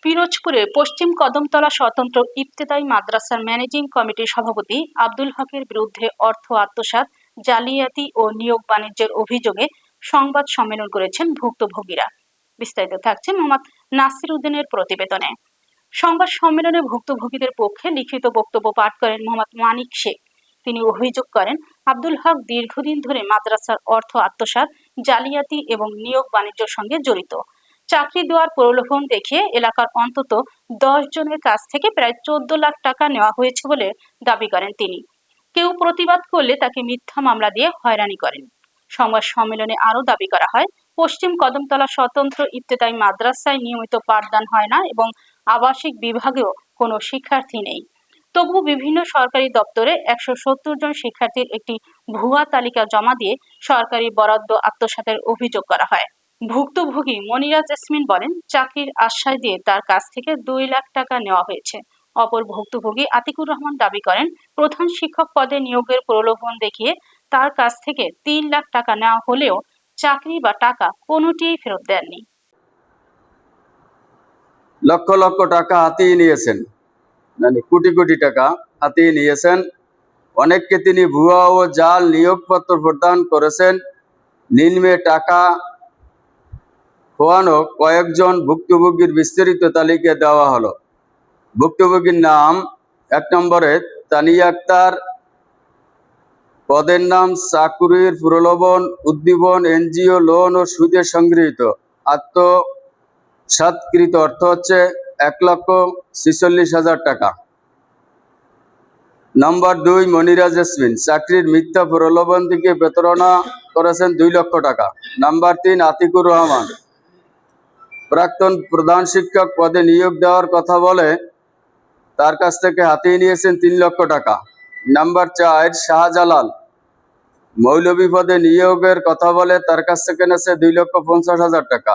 পিরোজপুরে পশ্চিম কদমতলা স্বতন্ত্র ইবতেদায়ী মাদ্রাসার ম্যানেজিং কমিটির সভাপতি আব্দুল হকের বিরুদ্ধে অর্থ আত্মসাৎ, জালিয়াতি ও নিয়োগ বাণিজ্যের অভিযোগে সংবাদ সম্মেলন করেছেন ভুক্তভোগীরা। বিস্তারিত থাকছে মোহাম্মদ নাসির উদ্দিনের প্রতিবেদনে। সংবাদ সম্মেলনে ভুক্তভোগীদের পক্ষে লিখিত বক্তব্য পাঠ করেন মোহাম্মদ মানিক শেখ। তিনি অভিযোগ করেন, আব্দুল হক দীর্ঘদিন ধরে মাদ্রাসার অর্থ আত্মসাৎ, জালিয়াতি এবং নিয়োগ বাণিজ্যের সঙ্গে জড়িত। চাকরি দেওয়ার প্রলোভন দেখিয়ে এলাকার অন্তত 10 জনের কাছ থেকে প্রায় 14 লাখ টাকা নেওয়া হয়েছে বলে দাবি করেন তিনি। কেউ প্রতিবাদ করলে তাকে মিথ্যা মামলা দিয়ে হয়রানি করেন। সংবাদ সম্মেলনে আরও দাবি করা হয়, পশ্চিম কদমতলা স্বতন্ত্র ইবতেদায়ী মাদ্রাসায় নিয়মিত পাঠদান হয় না এবং আবাসিক বিভাগেও কোনো শিক্ষার্থী নেই। তবু বিভিন্ন সরকারি দপ্তরে 170 জন শিক্ষার্থীর একটি ভুয়া তালিকা জমা দিয়ে সরকারি বরাদ্দ আত্মসাতের অভিযোগ করা হয়। ভুক্তভোগী মনিরা জেসমিন বলেন, চাকরির আশ্বাস দিয়ে তার কাছ থেকে 2 লাখ টাকা নেওয়া হয়েছে। অপর ভুক্তভোগী আতিকুর রহমান দাবি করেন, প্রধান শিক্ষক পদে নিয়োগের প্রলোভন দেখিয়ে তার কাছ থেকে 3 লাখ টাকা নেওয়া হলেও চাকরি বা টাকা কোনোটিই ফেরত দেননি। লক্ষ লক্ষ টাকা হাতিয়ে নিয়েছেন, মানে কোটি কোটি টাকা হাতিয়ে নিয়েছেন। অনেককে তিনি ভুয়া ও জাল নিয়োগপত্র প্রদান করেছেন। নিম্নে টাকা খোয়ানো কয়েকজন ভুক্তভোগীর বিস্তারিত তালিকা দেওয়া হলো। ভুক্তভোগীর নাম: 1 নম্বরে তানিয়া আক্তার, পদের নাম চাকুরির প্রলোভন, উদ্দীপন, এনজিও, লোন ও সুদে সংগৃহীত। আত্মসাৎকৃত অর্থ হচ্ছে 1,46,000 টাকা। নম্বর 2 মনিরা জেসমিন, চাকরির মিথ্যা প্রলোভন থেকে প্রতারণা করেছেন 2 লক্ষ টাকা। নাম্বার 3 আতিকুর রহমান, প্রাক্তন প্রধান শিক্ষক পদে নিয়োগ দেওয়ার কথা বলে তার কাছ থেকে হাতিয়ে নিয়েছেন 3 লক্ষ টাকা। নাম্বার 4 শাহজালাল, মৌলভী পদে নিয়োগের কথা বলে তার কাছ থেকে নিয়েছে 2,50,000 টাকা।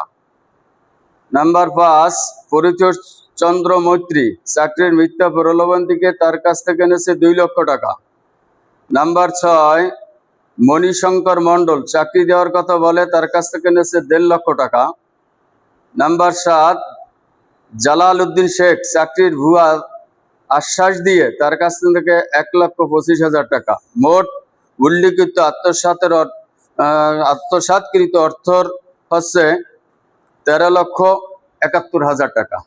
নাম্বার 5 পরিতোষ চন্দ্র মৈত্রী, চাকরির মিথ্যা প্রলোভন থেকে তার কাছ থেকে নিয়েছে 2 লক্ষ টাকা। নাম্বার 6 মণিশঙ্কর মণ্ডল, চাকরি দেওয়ার কথা বলে তার কাছ থেকে নিয়েছে 1.5 লক্ষ টাকা। নাম্বার 7 জালাল উদ্দিন শেখ, চাকরির ভুয়া আশ্বাস দিয়ে তার কাছ থেকে 1,25,000 টাকা। মোট উল্লিখিত আত্মসাৎকৃত অর্থ হচ্ছে 13,71,000 টাকা।